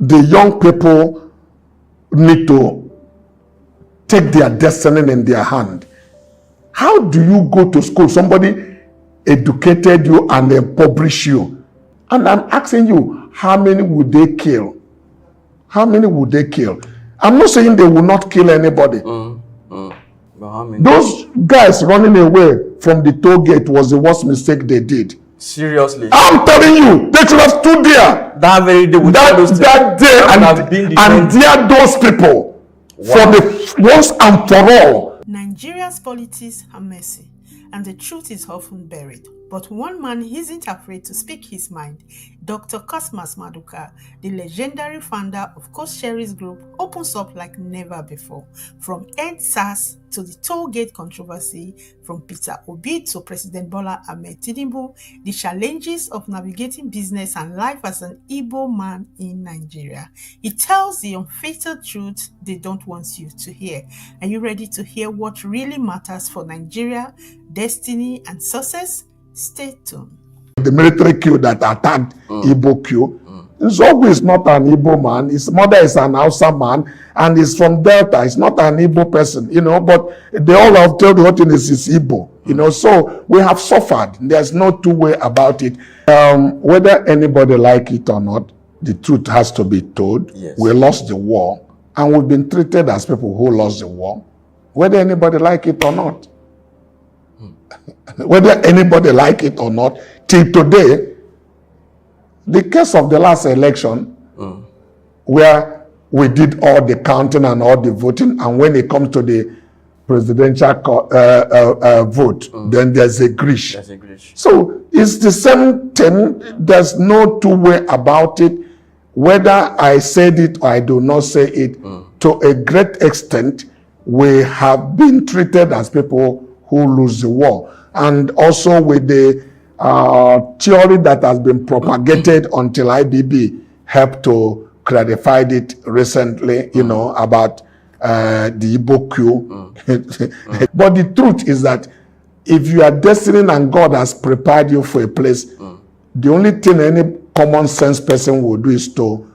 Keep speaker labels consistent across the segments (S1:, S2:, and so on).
S1: the young people need to take their destiny in their hand. How do you go to school? Somebody educated you and impoverished you. And I'm asking you, how many would they kill? How many would they kill? I'm not saying they will not kill anybody.
S2: But how many?
S1: Those guys running away from the toll gate was the worst mistake they did.
S2: Seriously?
S1: I'm telling you, they should have stood there.
S2: That very day,
S1: that day, and there those people for the once and for all.
S3: Nigeria's politics are messy, and the truth is often buried. But one man isn't afraid to speak his mind. Dr. Cosmas Maduka, the legendary founder of Coast Sherry's Group, opens up like never before. From Endsars to the toll gate controversy, from Peter Obi to President Bola Ahmed Tinubu, the challenges of navigating business and life as an Igbo man in Nigeria. He tells the unfiltered truth they don't want you to hear. Are you ready to hear what really matters for Nigeria, destiny and success? Stay tuned.
S1: The military coup that attacked Igbo coup. Zogu is not an Igbo man. His mother is an Hausa man, and he's from Delta. He's not an Igbo person, you know. But they all have told what it is Igbo, you know. So we have suffered. There's no two way about it. Whether anybody like it or not, the truth has to be told.
S2: Yes.
S1: We lost the war, and we've been treated as people who lost the war, whether anybody like it or not. Whether anybody like it or not, till today, the case of the last election, where we did all the counting and all the voting, and when it comes to the presidential vote, then there's a grish.
S2: There's a grish.
S1: So it's the same thing. There's no two way about it. Whether I said it or I do not say it, to a great extent, we have been treated as people who lose the war. And also with the theory that has been propagated until IBB helped to clarify it recently, you know, about the Igbo coup. But the truth is that if you are destined and God has prepared you for a place, the only thing any common sense person will do is to,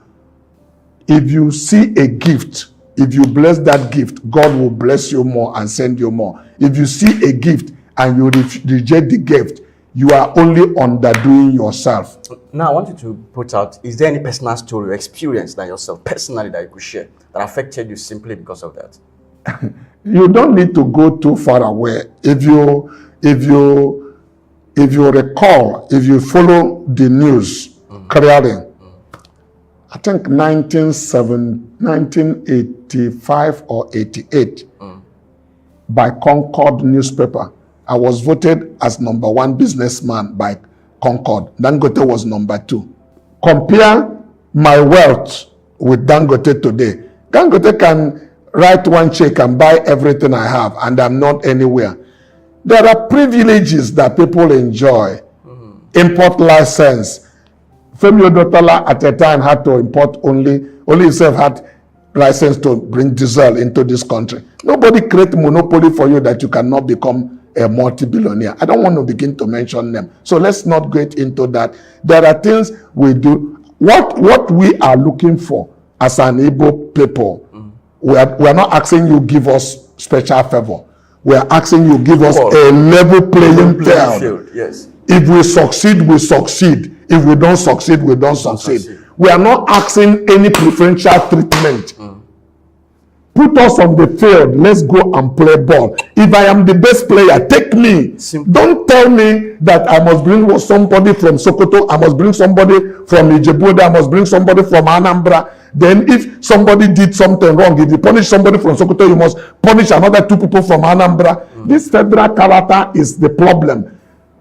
S1: if you see a gift, if you bless that gift, God will bless you more and send you more. If you see a gift and you reject the gift, you are only underdoing yourself.
S2: Now, I want you to put out, is there any personal story or experience that yourself, personally, that you could share that affected you simply because of that?
S1: You don't need to go too far away. If you recall, if you follow the news clearly, I think 1985 or 88, by Concord newspaper, I was voted as #1 businessman by Concord. Dangote was #2. Compare my wealth with Dangote today. Dangote can write one check and buy everything I have, and I'm not anywhere. There are privileges that people enjoy. Import license. Femi Odotola at a time had to import only himself had license to bring diesel into this country. Nobody create monopoly for you that you cannot become a multi-billionaire. I don't want to begin to mention them. So let's not get into that. There are things we do. What we are looking for as an Igbo people, we are not asking you give us special favor. We are asking you give us a level playing field.
S2: Yes.
S1: If we succeed, we succeed. If we don't succeed, we don't succeed. We are not asking any preferential treatment. Put us on the field. Let's go and play ball. If I am the best player, take me.
S2: Simple.
S1: Don't tell me that I must bring somebody from Sokoto, I must bring somebody from Ijebu, I must bring somebody from Anambra. Then if somebody did something wrong, if you punish somebody from Sokoto, you must punish another 2 people from Anambra. This federal character is the problem.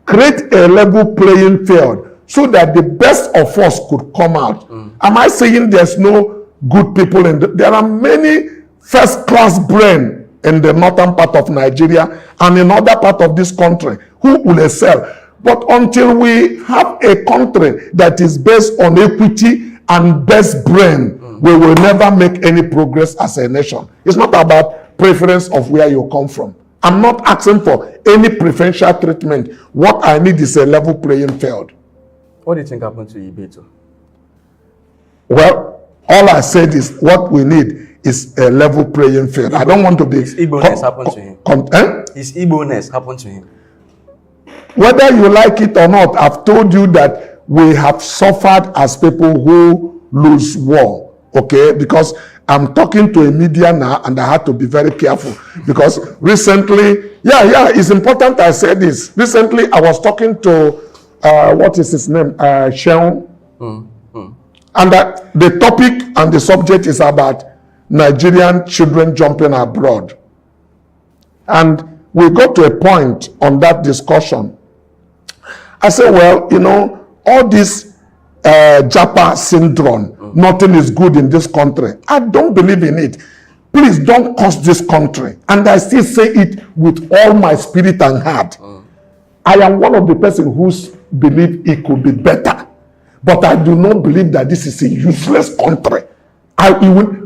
S1: Create a level playing field so that the best of us could come out. Am I saying there's no good people there are many first-class brain in the northern part of Nigeria and in other part of this country who will excel. But until we have a country that is based on equity and best brain, we will never make any progress as a nation. It's not about preference of where you come from. I'm not asking for any preferential treatment. What I need is a level playing field.
S2: What do you think happened to Ibeto?
S1: Well, All I said is what we need is a level playing field. I don't want to be...
S2: His Igbo-ness happened to him. His Igbo-ness happened to him.
S1: Whether you like it or not, I've told you that we have suffered as people who lose war, okay? Because I'm talking to a media now and I had to be very careful because recently, it's important I said this. Recently, I was talking to, what is his name? Sheon. And the topic and the subject is about Nigerian children jumping abroad. And we got to a point on that discussion. I said, well, you know, all this Japa syndrome, nothing is good in this country. I don't believe in it. Please don't curse this country. And I still say it with all my spirit and heart. I am one of the person who believe it could be better. But I do not believe that this is a useless country.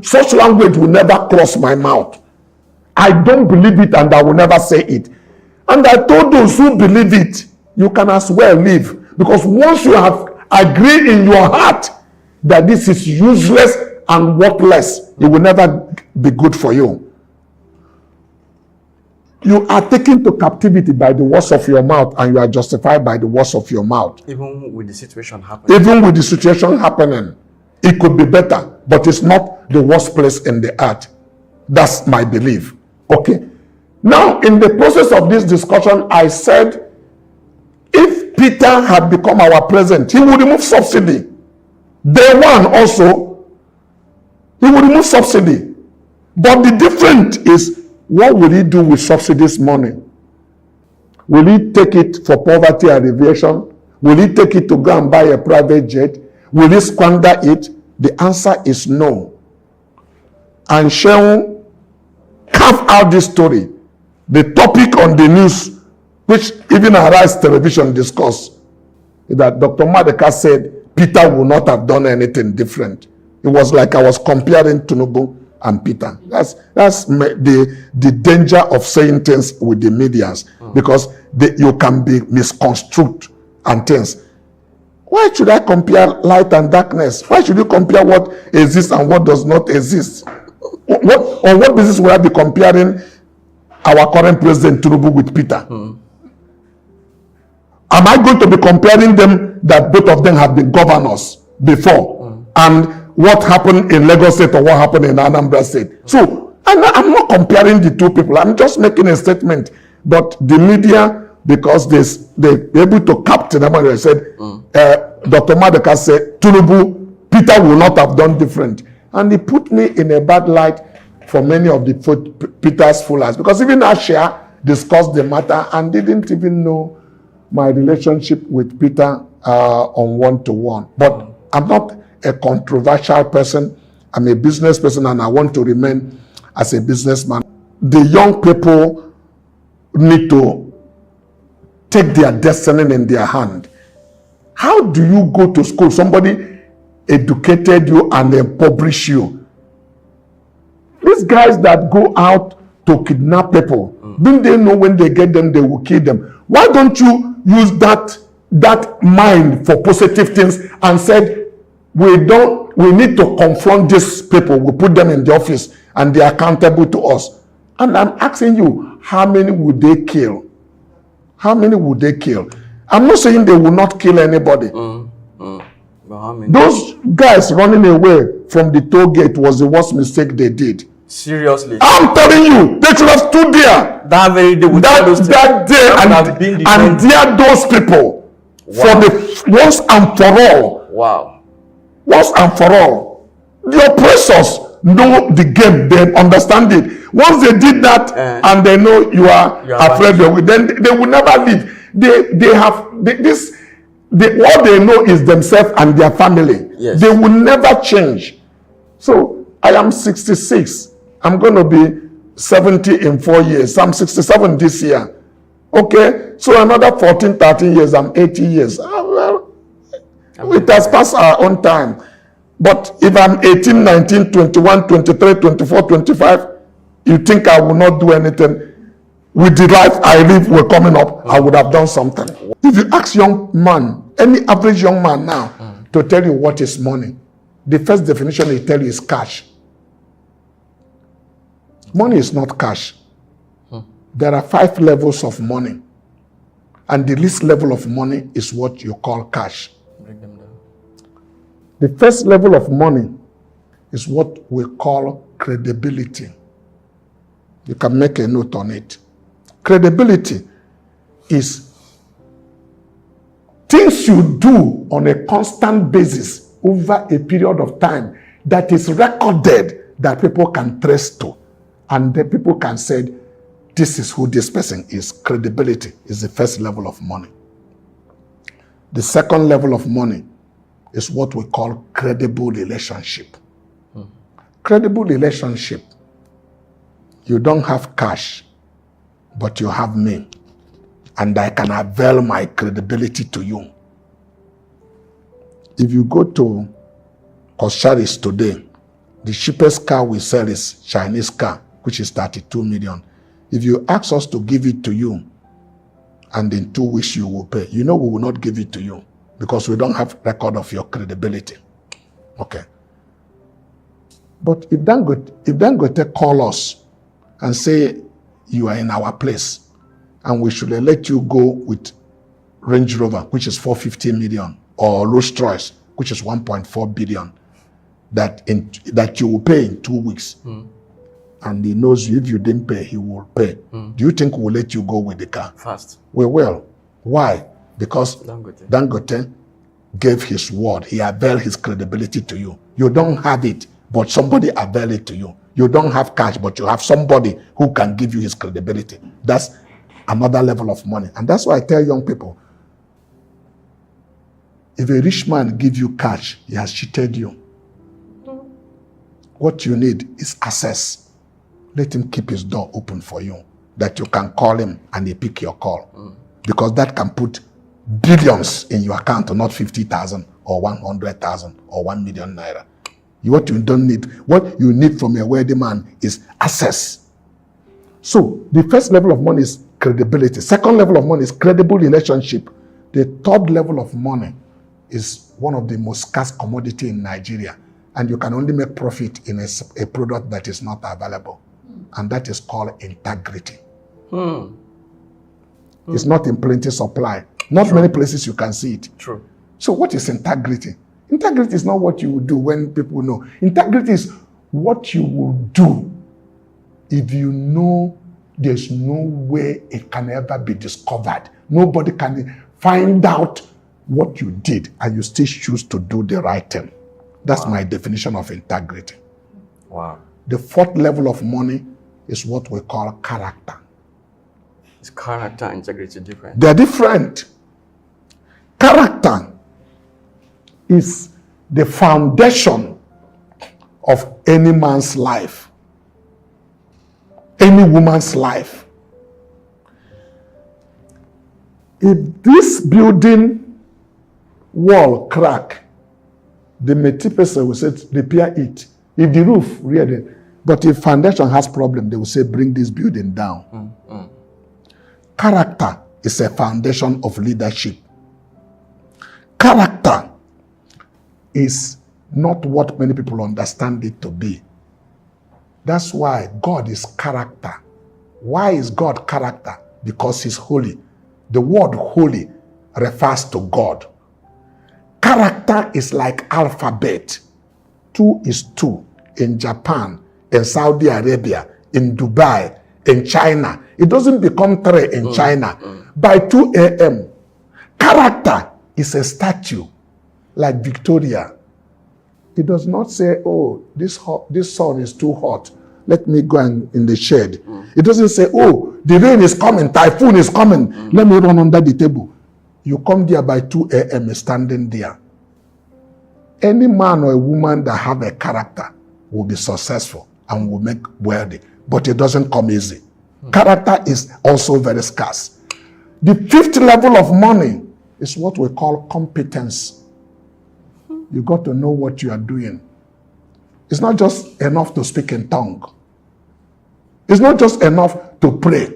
S1: Such language will never cross my mouth. I don't believe it and I will never say it. And I told those who believe it, you can as well leave. Because once you have agreed in your heart that this is useless and worthless, it will never be good for you. You are taken to captivity by the words of your mouth and you are justified by the words of your mouth.
S2: Even with the situation happening.
S1: Even with the situation happening, it could be better, but it's not the worst place in the earth. That's my belief. Okay. Now, in the process of this discussion, I said, if Peter had become our president, he would remove subsidy. Day one also, he would remove subsidy. But the difference is, what will he do with subsidies money? Will he take it for poverty alleviation? Will he take it to go and buy a private jet? Will he squander it? The answer is no. And Sheon carved out this story. The topic on the news, which even Arise Television discussed, that Dr. Madeka said Peter would not have done anything different. It was like I was comparing Tinubu and Peter. That's the danger of saying things with the medias, because you can be misconstrued and things. Why should I compare light and darkness? Why should you compare what exists and what does not exist? On what basis will I be comparing our current president Tinubu with Peter? Am I going to be comparing them that both of them have been governors before? And what happened in Lagos State or what happened in Anambra State? So I'm not comparing the two people. I'm just making a statement. But the media, because they're able to capture them, and they said, Dr. Madeka said, Tinubu, Peter will not have done different. And he put me in a bad light for many of the Peter's followers. Because even Ashia discussed the matter and didn't even know my relationship with Peter on one-to-one. But I'm not a controversial person. I'm a business person and I want to remain as a businessman. The young people need to take their destiny in their hand. How do you go to school? Somebody educated you and impoverish you. These guys that go out to kidnap people, don't they know when they get them, they will kill them? Why don't you use that mind for positive things and said, we need to confront these people. We put them in the office and they are accountable to us. And I'm asking you, how many would they kill? How many would they kill? I'm not saying they will not kill anybody.
S2: But how many?
S1: Those guys running away from the toll gate was the worst mistake they did.
S2: Seriously?
S1: I'm telling you, they should have stood there.
S2: That very day,
S1: that day, and dare those people for the once and for all.
S2: Wow.
S1: Once and for all. The oppressors know the game, they understand it. Once they did that and they know you are afraid of it, then they will never leave. What they know is themselves and their family.
S2: Yes.
S1: They will never change. So I am 66. I'm going to be 70 in 4 years. I'm 67 this year. Okay? So another 14, 13 years, I'm 80 years. It has passed our own time. But if I'm 18, 19, 21, 23, 24, 25, you think I will not do anything? With the life I live, we're coming up, I would have done something. If you ask young man, any average young man now, to tell you what is money, The first definition they tell you is cash. Money is not cash. There are 5 levels of money. And the least level of money is what you call cash.
S2: Break them down.
S1: The first level of money is what we call credibility. You can make a note on it. Credibility is things you do on a constant basis over a period of time that is recorded that people can trace to. And then people can say, this is who this person is. Credibility is the first level of money. The second level of money is what we call credible relationship. Credible relationship. You don't have cash, but you have me. And I can avail my credibility to you. If you go to Coscharis today, the cheapest car we sell is Chinese car, which is 32 million. If you ask us to give it to you, and in 2 weeks you will pay, you know we will not give it to you because we don't have record of your credibility. Okay. But if Dangote call us and say you are in our place and we should let you go with Range Rover, which is 450 million, or Rolls Royce, which is 1.4 billion, that you will pay in 2 weeks. And he knows you, if you didn't pay, he will pay. Do you think we'll let you go with the car?
S2: Fast.
S1: We will. Why? Because Dangote gave his word. He availed his credibility to you. You don't have it, but somebody availed it to you. You don't have cash, but you have somebody who can give you his credibility. That's another level of money. And that's why I tell young people, if a rich man gives you cash, he has cheated you. What you need is access. Let him keep his door open for you, that you can call him and he pick your call. Because that can put billions in your account, not 50,000 or 100,000 or 1 million naira. What you need from a wealthy man is access. So the first level of money is credibility. Second level of money is credible relationship. The third level of money is one of the most scarce commodity in Nigeria. And you can only make profit in a product that is not available. And that is called integrity. It's not in plenty supply. Not many places you can see it.
S2: True.
S1: So what is integrity? Integrity is not what you will do when people know. Integrity is what you will do if you know there's no way it can ever be discovered. Nobody can find out what you did and you still choose to do the right thing. That's my definition of integrity.
S2: Wow.
S1: The fourth level of money is what we call character.
S2: Is character and integrity different?
S1: They're different. Character is the foundation of any man's life, any woman's life. If this building wall crack, the person will say, repair it. If the roof reared, but if foundation has problem, they will say, bring this building down. Character is a foundation of leadership. Character is not what many people understand it to be. That's why God is character. Why is God character? Because he's holy. The word holy refers to God. Character is like alphabet. 2 is 2 in Japan, in Saudi Arabia, in Dubai, in China. It doesn't become 3 in China. By 2 a.m., character is a statue like Victoria. It does not say, oh, this sun is too hot. Let me go in the shade. It doesn't say, oh, the rain is coming, typhoon is coming. Let me run under the table. You come there by 2 a.m. standing there. Any man or a woman that have a character will be successful and will make wealthy. But it doesn't come easy. Character is also very scarce. The fifth level of money is what we call competence. You got to know what you are doing. It's not just enough to speak in tongue. It's not just enough to pray.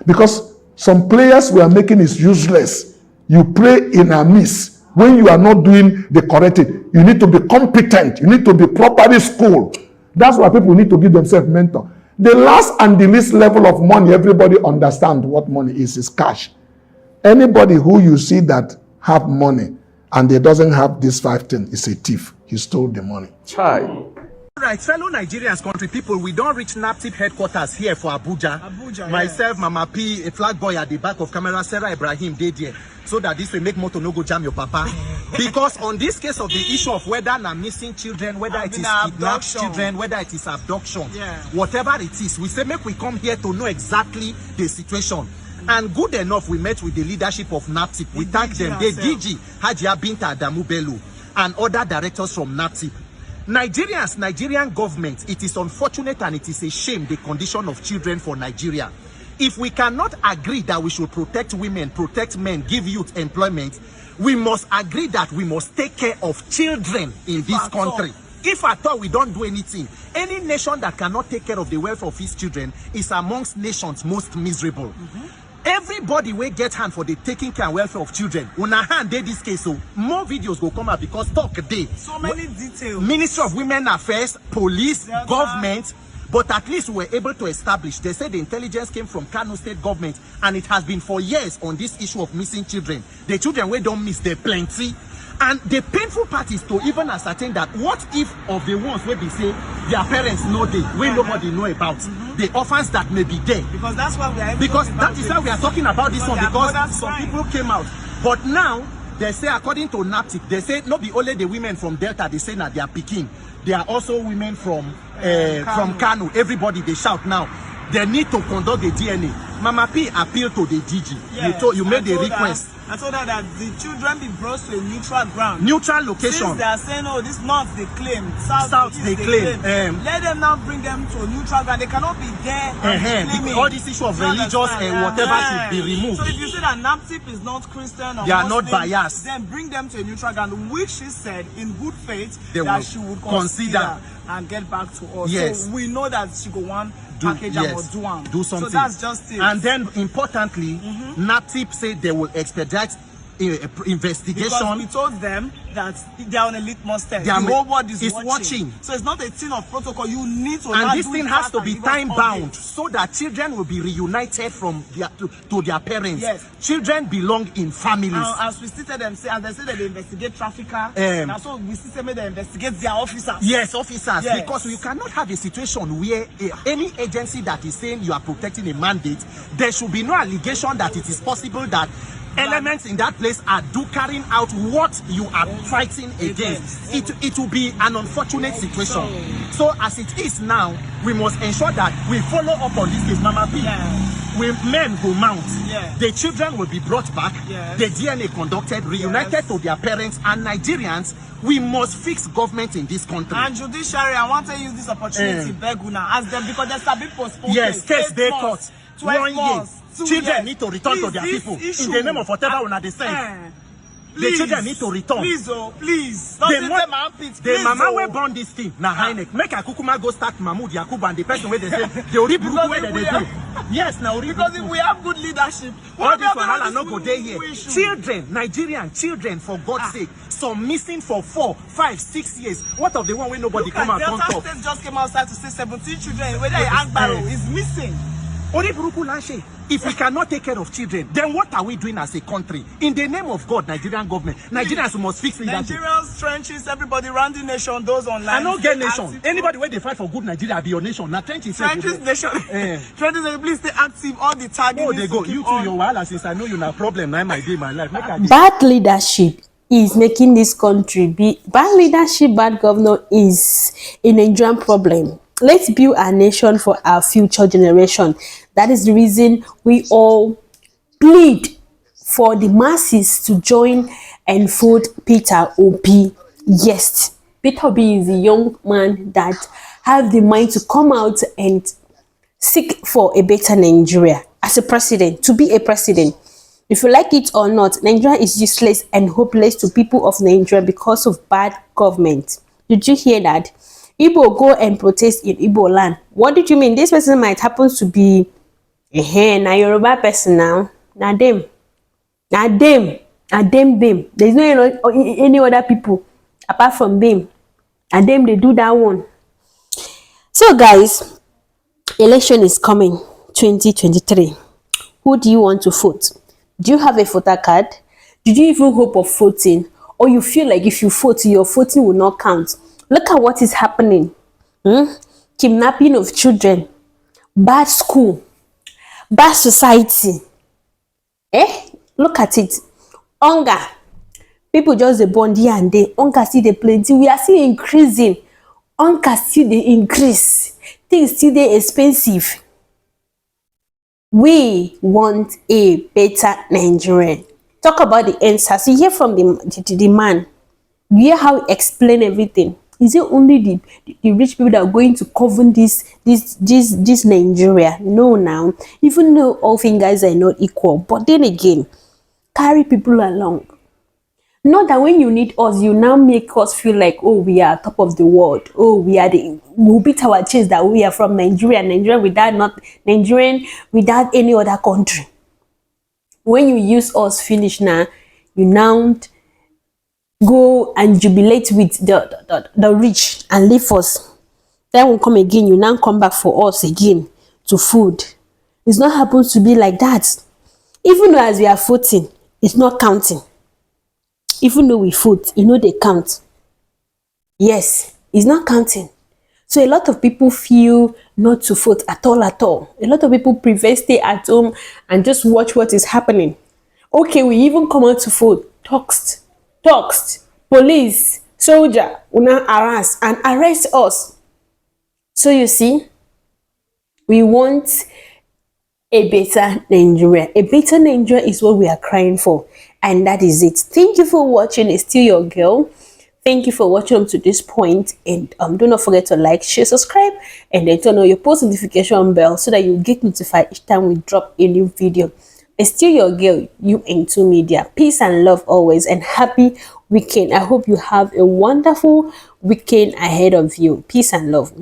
S1: Because some prayers we are making is useless. You pray in a miss When you are not doing the correct thing, you need to be competent. You need to be properly schooled. That's why people need to give themselves mentor. The last and the least level of money, everybody understand what money is cash. Anybody who you see that have money and they doesn't have this 5 things is a thief. He stole the money.
S2: Chai.
S4: Right, fellow Nigerians, country people, we don't reach NAPTIP headquarters here for Abuja. Myself, Mamapee, a flag boy at the back of camera, Sarah Ibrahim, did here, so that this will make motor no go jam your papa. Because on this case of the issue of whether na missing children, whether it is kidnapped children, whether it is abduction, whatever it is, we say make we come here to know exactly the situation. And good enough, we met with the leadership of NAPTIP. We thank them. The DG, Hajia Binta Adamu Bello, and other directors from NAPTIP. Nigerian government, it is unfortunate and it is a shame the condition of children for Nigeria. If we cannot agree that we should protect women, protect men, give youth employment, we must agree that we must take care of children in this country. If at all we don't do anything, any nation that cannot take care of the welfare of its children is amongst nations most miserable. Everybody will get hand for the taking care and welfare of children. Una hand dey this case, so more videos will come out because talk day.
S5: So many details.
S4: Ministry of Women Affairs, police, government, but at least we were able to establish. They said the intelligence came from Kano State government, and it has been for years on this issue of missing children. The children we don't miss, they're plenty. And the painful part is to even ascertain that what if of the ones where they say their parents know they, when nobody know about, the orphans that may be there.
S5: Because that's why we are.
S4: Because that is why we are talking about this one, because some people came out. But now they say, according to NAPTIP, they say not be only the women from Delta, they say that they are Peking. There are also women from Kano. Everybody they shout now. They need to conduct the DNA. Mamapee appealed to the DG.
S5: Yes,
S4: you made a request.
S5: I told her that the children be brought to a neutral ground.
S4: Neutral location.
S5: Since they are saying, oh, this north they claim,
S4: south they claim.
S5: Let them now bring them to a neutral ground. They cannot be there.
S4: All this issue of religious and whatever should be removed.
S5: So if you say that NAPTIP is not Christian or
S4: they are
S5: Muslim,
S4: not biased,
S5: then bring them to a neutral ground, which she said in good faith
S4: that
S5: she would consider and get back to us.
S4: Yes.
S5: So we know that she go want package and
S4: do something.
S5: So that's just it.
S4: And then importantly, NAPTIP said they will expedite investigation.
S5: Because we told them that they are on a litmus test.
S4: The
S5: whole world is
S4: watching.
S5: So it's not a thing of protocol. You need to.
S4: And this thing has to be time bound so that children will be reunited from to their parents.
S5: Yes.
S4: Children belong in families.
S5: As we stated them say, as they say that they investigate traffickers. And so we still say they investigate their officers.
S4: Yes, officers.
S5: Yes.
S4: Because you cannot have a situation where any agency that is saying you are protecting a mandate, there should be no allegation that it is possible that elements in that place are carrying out what you are fighting against. It will be an unfortunate situation. So as it is now, we must ensure that we follow up on this case. Mamapee, men go mount. The children will be brought back. The DNA conducted, reunited to their parents, and Nigerians, we must fix government in this country.
S5: And judiciary, I want to use this opportunity to beg Una, ask them, because there's a big postponed
S4: case they caught 1 year. Children need to return to their people in the name of whatever una they send. The children need to return.
S5: Please, please.
S4: The mama will burn this thing. Na Heinek. Make a kukuma go start Mahmoud Yakubu and the person where they say the Oriburuku where they do. Yes, now
S5: because if we have good leadership,
S4: all this wahala no go there here. Children, Nigerian children, for God's sake, some missing for 4, 5, 6 years. What of the one where nobody come out on top?
S5: Delta State just came outside to say 17 children, whether Agbaro is missing.
S4: If we cannot take care of children, then what are we doing as a country? In the name of God, Nigerian government, Nigerians must fix it.
S5: Nigerians, trenches, everybody around the nation, those online.
S4: I don't get nation. Anybody where they fight for good Nigeria be your nation. Now trenches
S5: nation. Trenches, please stay active all the time.
S4: Oh, they go. You too, your wahala, since I know you have problem. Now my day, my life.
S6: Bad leadership is making this country be bad leadership. Bad governor is a Nigerian problem. Let's build our nation for our future generation. That is the reason we all plead for the masses to join and vote Peter Obi. Yes, Peter Obi is a young man that have the mind to come out and seek for a better Nigeria as a president, to be a president. If you like it or not, Nigeria is useless and hopeless to people of Nigeria because of bad government. Did you hear that? Igbo go and protest in Igbo land. What did you mean? This person might happen to be na Yoruba person now. Na them. and them. There's no any other people apart from them, and them they do that one. So guys, election is coming 2023. Who do you want to vote? Do you have a voter card? Did you even hope of voting? Or you feel like if you vote, your voting will not count? Look at what is happening. Kidnapping of children, bad school, bad society. Look at it. Hunger. People just dey born here and there. Hunger still dey plenty. We are still increasing. Hunger still dey increase. Things still dey expensive. We want a better Nigeria. Talk about the Endsars. You hear from the man. You hear how he explain everything. Is it only the rich people that are going to govern this Nigeria? No, now. Even though all fingers are not equal, but then again, carry people along. Not that when you need us, you now make us feel like, oh, we are top of the world. Oh, we'll beat our chest that we are from Nigeria. Nigerian without any other country. When you use us finish now, you now go and jubilate with the rich and leave us. Then will come again, you now come back for us again to food. It's not supposed to be like that. Even though as we are voting, it's not counting. Even though we vote, they count. Yes, it's not counting. So a lot of people feel not to vote at all. A lot of people prefer stay at home and just watch what is happening. Okay, we even come out to vote. Talks. Police, soldier, una harass and arrest us. So you see, we want a better Nigeria. A better Nigeria is what we are crying for. And that is it. Thank you for watching. It's still your girl. Thank you for watching up to this point. And do not forget to like, share, subscribe, and then turn on your post notification bell so that you get notified each time we drop a new video. It's still your girl, U2 Media. Peace and love always, and happy weekend. I hope you have a wonderful weekend ahead of you. Peace and love.